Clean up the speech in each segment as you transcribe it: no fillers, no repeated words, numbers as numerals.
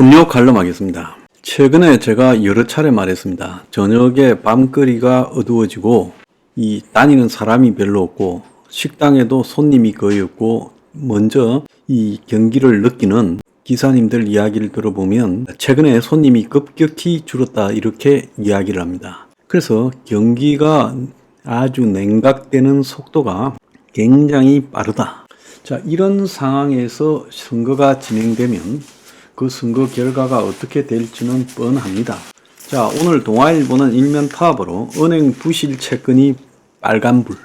금요 칼럼하겠습니다. 최근에 제가 여러 차례 말했습니다. 저녁에 밤거리가 어두워지고 다니는 사람이 별로 없고 식당에도 손님이 거의 없고 먼저 이 경기를 느끼는 기사님들 이야기를 들어보면 최근에 손님이 급격히 줄었다 이렇게 이야기를 합니다. 그래서 경기가 아주 냉각되는 속도가 굉장히 빠르다. 자, 이런 상황에서 선거가 진행되면 그 선거 결과가 어떻게 될지는 뻔합니다. 자, 오늘 동아일보는 일면 타업으로 은행 부실 채권이 빨간불.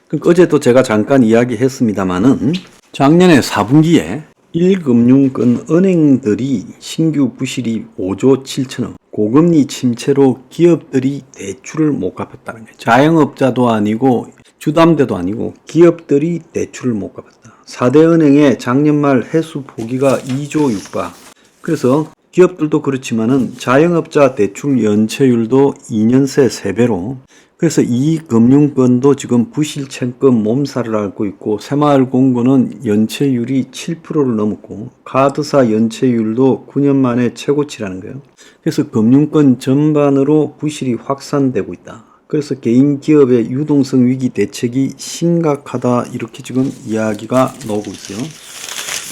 그러니까 어제도 제가 잠깐 이야기했습니다마는 작년에 4분기에 1금융권 은행들이 신규 부실이 5조 7천억. 고금리 침체로 기업들이 대출을 못 갚았다는 거예요. 자영업자도 아니고 주담대도 아니고 기업들이 대출을 못 갚았다. 4대 은행의 작년 말 해수 포기가 2조 육박. 그래서 기업들도 그렇지만은 자영업자 대출 연체율도 2년 새 3배로 그래서 이 금융권도 지금 부실 채권 몸살을 앓고 있고 새마을공고는 연체율이 7%를 넘었고 카드사 연체율도 9년 만에 최고치라는 거예요. 그래서 금융권 전반으로 부실이 확산되고 있다. 그래서 개인 기업의 유동성 위기 대책이 심각하다 이렇게 지금 이야기가 나오고 있어요.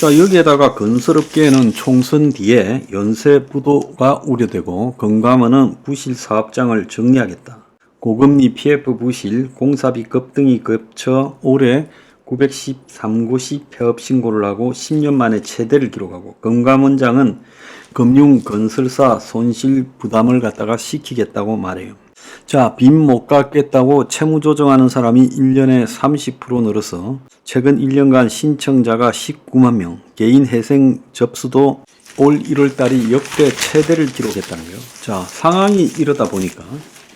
자, 여기에다가 건설업계에는 총선 뒤에 연쇄 부도가 우려되고 금감원은 부실 사업장을 정리하겠다. 고금리 PF 부실, 공사비 급등이 겹쳐 올해 913곳이 폐업 신고를 하고 10년 만에 최대를 기록하고 금감원장은 금융건설사 손실 부담을 갖다가 시키겠다고 말해요. 자, 빚 못 갚겠다고 채무 조정하는 사람이 1년에 30% 늘어서 최근 1년간 신청자가 19만 명, 개인 회생 접수도 올 1월 달이 역대 최대를 기록했다는 거예요. 자, 상황이 이러다 보니까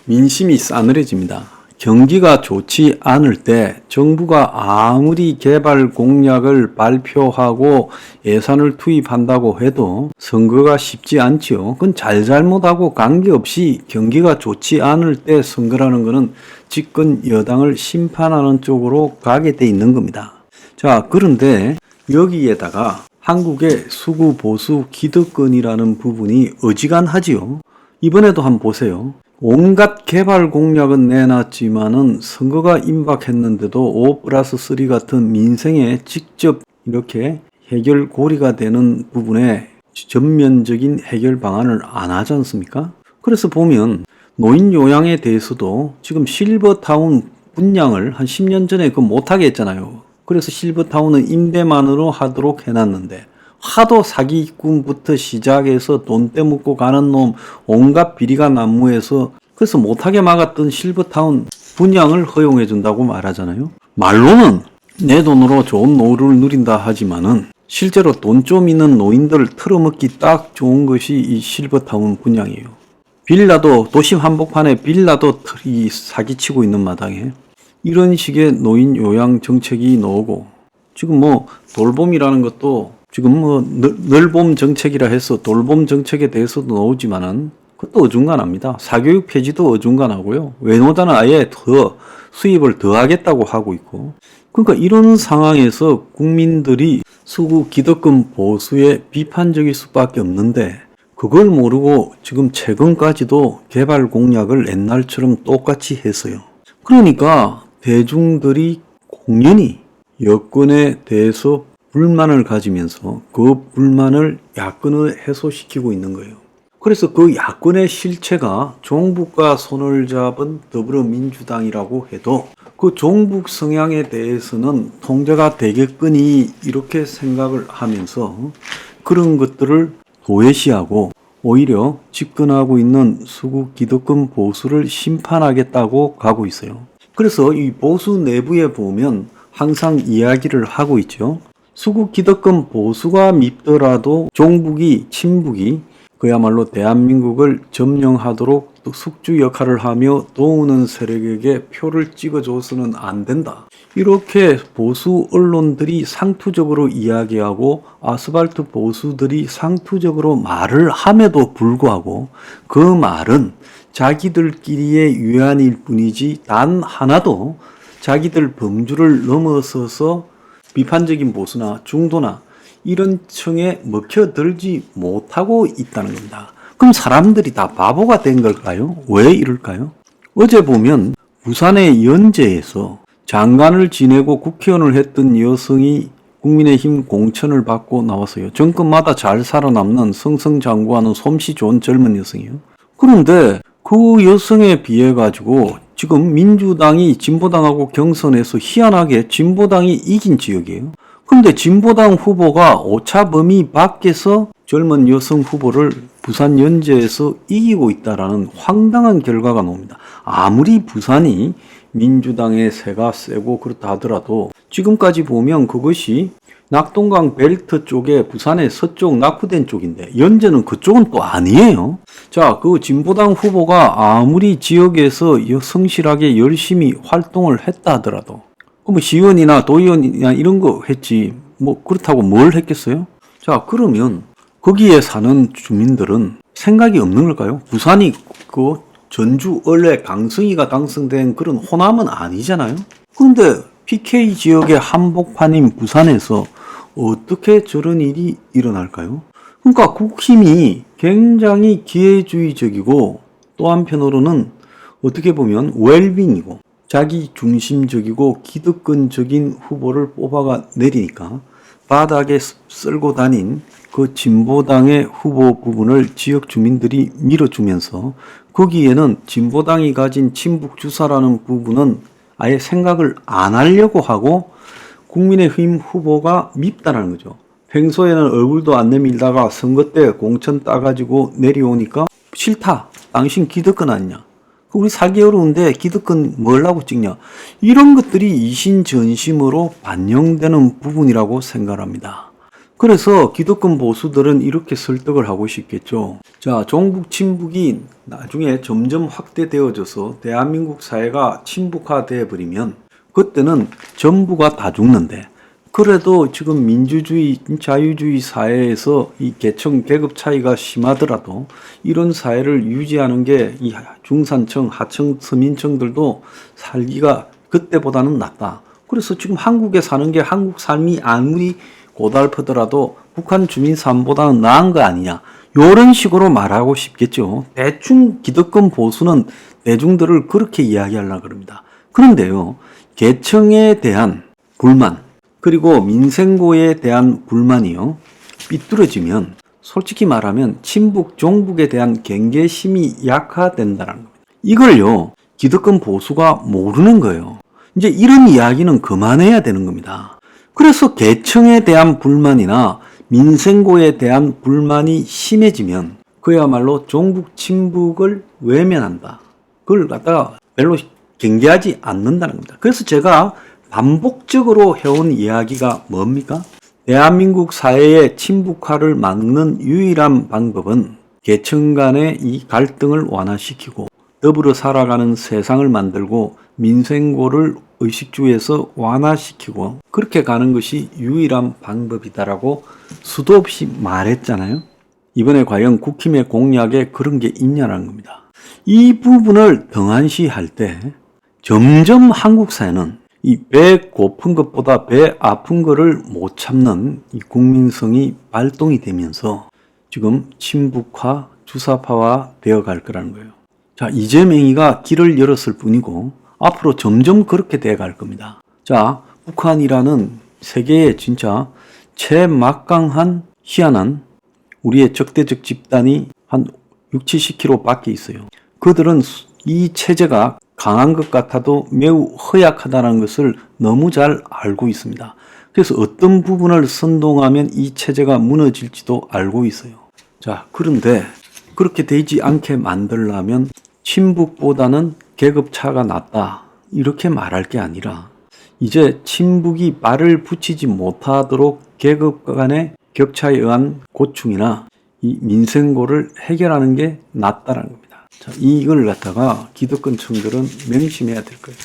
민심이 싸늘해집니다. 경기가 좋지 않을 때 정부가 아무리 개발 공약을 발표하고 예산을 투입한다고 해도 선거가 쉽지 않지요. 그건 잘잘못하고 관계없이 경기가 좋지 않을 때 선거라는 것은 집권 여당을 심판하는 쪽으로 가게 돼 있는 겁니다. 자, 그런데 여기에다가 한국의 수구 보수 기득권이라는 부분이 어지간하지요. 이번에도 한번 보세요. 온갖 개발 공약은 내놨지만은 선거가 임박했는데도 5+3 같은 민생에 직접 이렇게 해결 고리가 되는 부분에 전면적인 해결 방안을 안 하지 않습니까? 그래서 보면 노인 요양에 대해서도 지금 실버타운 분양을 한 10년 전에 그거 못하게 했잖아요. 그래서 실버타운은 임대만으로 하도록 해놨는데 하도 사기꾼부터 시작해서 돈 떼먹고 가는 놈 온갖 비리가 난무해서 그래서 못하게 막았던 실버타운 분양을 허용해 준다고 말하잖아요. 말로는 내 돈으로 좋은 노후를 누린다 하지만은 실제로 돈 좀 있는 노인들을 털어먹기 딱 좋은 것이 이 실버타운 분양이에요. 빌라도 도심 한복판에 빌라도 이 사기치고 있는 마당에 이런 식의 노인 요양 정책이 나오고 지금 뭐 돌봄이라는 것도 지금 뭐 널봄 정책이라 해서 돌봄 정책에 대해서도 나오지만은 그것도 어중간합니다. 사교육 폐지도 어중간하고요. 외노자는 아예 더 수입을 더 하겠다고 하고 있고. 그러니까 이런 상황에서 국민들이 수구 기득권 보수에 비판적일 수밖에 없는데 그걸 모르고 지금 최근까지도 개발 공약을 옛날처럼 똑같이 했어요. 그러니까 대중들이 공연히 여권에 대해서 불만을 가지면서 그 불만을 야권을 해소시키고 있는 거예요. 그래서 그 야권의 실체가 종북과 손을 잡은 더불어민주당이라고 해도 그 종북 성향에 대해서는 통제가 되겠거니 이렇게 생각을 하면서 그런 것들을 도외시하고 오히려 집권하고 있는 수구 기득권 보수를 심판하겠다고 가고 있어요. 그래서 이 보수 내부에 보면 항상 이야기를 하고 있죠. 수구 기득권 보수가 밉더라도 종북이 친북이 그야말로 대한민국을 점령하도록 숙주 역할을 하며 도우는 세력에게 표를 찍어줘서는 안 된다. 이렇게 보수 언론들이 상투적으로 이야기하고 아스팔트 보수들이 상투적으로 말을 함에도 불구하고 그 말은 자기들끼리의 유한일 뿐이지 단 하나도 자기들 범주를 넘어서서 비판적인 보수나 중도나 이런 층에 먹혀들지 못하고 있다는 겁니다. 그럼 사람들이 다 바보가 된 걸까요? 왜 이럴까요? 어제 보면 부산의 연제에서 장관을 지내고 국회의원을 했던 여성이 국민의힘 공천을 받고 나왔어요. 정권마다 잘 살아남는 승승장구하는 솜씨 좋은 젊은 여성이에요. 그런데 그 여성에 비해 가지고 지금 민주당이 진보당하고 경선에서 희한하게 진보당이 이긴 지역이에요. 그런데 진보당 후보가 오차 범위 밖에서 젊은 여성 후보를 부산 연제에서 이기고 있다라는 황당한 결과가 나옵니다. 아무리 부산이 민주당의 세가 세고 그렇다 하더라도 지금까지 보면 그것이 낙동강 벨트 쪽에 부산의 서쪽 낙후된 쪽인데 연제는 그쪽은 또 아니에요. 자, 그 진보당 후보가 아무리 지역에서 성실하게 열심히 활동을 했다 하더라도 뭐 시의원이나 도의원이나 이런 거 했지 뭐 그렇다고 뭘 했겠어요? 자, 그러면 거기에 사는 주민들은 생각이 없는 걸까요? 부산이 그 전주 을의 강승희가 당선된 그런 호남은 아니잖아요. 그런데 PK 지역의 한복판인 부산에서 어떻게 저런 일이 일어날까요? 그러니까 국힘이 굉장히 기회주의적이고 또 한편으로는 어떻게 보면 웰빙이고 자기 중심적이고 기득권적인 후보를 뽑아가 내리니까 바닥에 쓸고 다닌 그 진보당의 후보 부분을 지역 주민들이 밀어주면서 거기에는 진보당이 가진 친북 주사라는 부분은 아예 생각을 안 하려고 하고 국민의힘 후보가 밉다는 거죠. 평소에는 얼굴도 안 내밀다가 선거 때 공천 따가지고 내려오니까 싫다. 당신 기득권 아니냐. 우리 살기 어려운데 기득권 뭐라고 찍냐. 이런 것들이 이신전심으로 반영되는 부분이라고 생각합니다. 그래서 기득권 보수들은 이렇게 설득을 하고 싶겠죠. 자, 종북 친북이 나중에 점점 확대되어져서 대한민국 사회가 친북화되어 버리면 그때는 전부가 다 죽는데 그래도 지금 민주주의, 자유주의 사회에서 이 계층, 계급 차이가 심하더라도 이런 사회를 유지하는 게 이 중산층, 하층, 서민층들도 살기가 그때보다는 낫다. 그래서 지금 한국에 사는 게 한국 삶이 아무리 고달프더라도 북한 주민 삶보다는 나은 거 아니냐. 이런 식으로 말하고 싶겠죠. 대충 기득권 보수는 대중들을 그렇게 이야기하려고 그럽니다. 그런데요, 계층에 대한 불만, 그리고 민생고에 대한 불만이요, 삐뚤어지면 솔직히 말하면 친북, 종북에 대한 경계심이 약화된다는 겁니다. 이걸요, 기득권 보수가 모르는 거예요. 이제 이런 이야기는 그만해야 되는 겁니다. 그래서 계층에 대한 불만이나 민생고에 대한 불만이 심해지면 그야말로 종북, 친북을 외면한다. 그걸 갖다가 별로 경계하지 않는다는 겁니다. 그래서 제가 반복적으로 해온 이야기가 뭡니까? 대한민국 사회의 친북화를 막는 유일한 방법은 계층 간의 이 갈등을 완화시키고 더불어 살아가는 세상을 만들고 민생고를 의식주에서 완화시키고 그렇게 가는 것이 유일한 방법이다라고 수도 없이 말했잖아요. 이번에 과연 국힘의 공약에 그런 게 있냐는 겁니다. 이 부분을 등한시할 때 점점 한국 사회는 이 배 고픈 것보다 배 아픈 거를 못 참는 이 국민성이 발동이 되면서 지금 친북화, 주사파화 되어 갈 거라는 거예요. 자, 이재명이가 길을 열었을 뿐이고 앞으로 점점 그렇게 돼 갈 겁니다. 자, 북한이라는 세계의 진짜 최막강한 희한한 우리의 적대적 집단이 한 60-70km 밖에 있어요. 그들은 이 체제가 강한 것 같아도 매우 허약하다는 것을 너무 잘 알고 있습니다. 그래서 어떤 부분을 선동하면 이 체제가 무너질지도 알고 있어요. 자, 그런데 그렇게 되지 않게 만들려면 친북보다는 계급차가 낫다 이렇게 말할 게 아니라 이제 친북이 발을 붙이지 못하도록 계급 간의 격차에 의한 고충이나 이 민생고를 해결하는 게 낫다라는 겁니다. 자, 이걸 갖다가 기득권층들은 명심해야 될 거예요.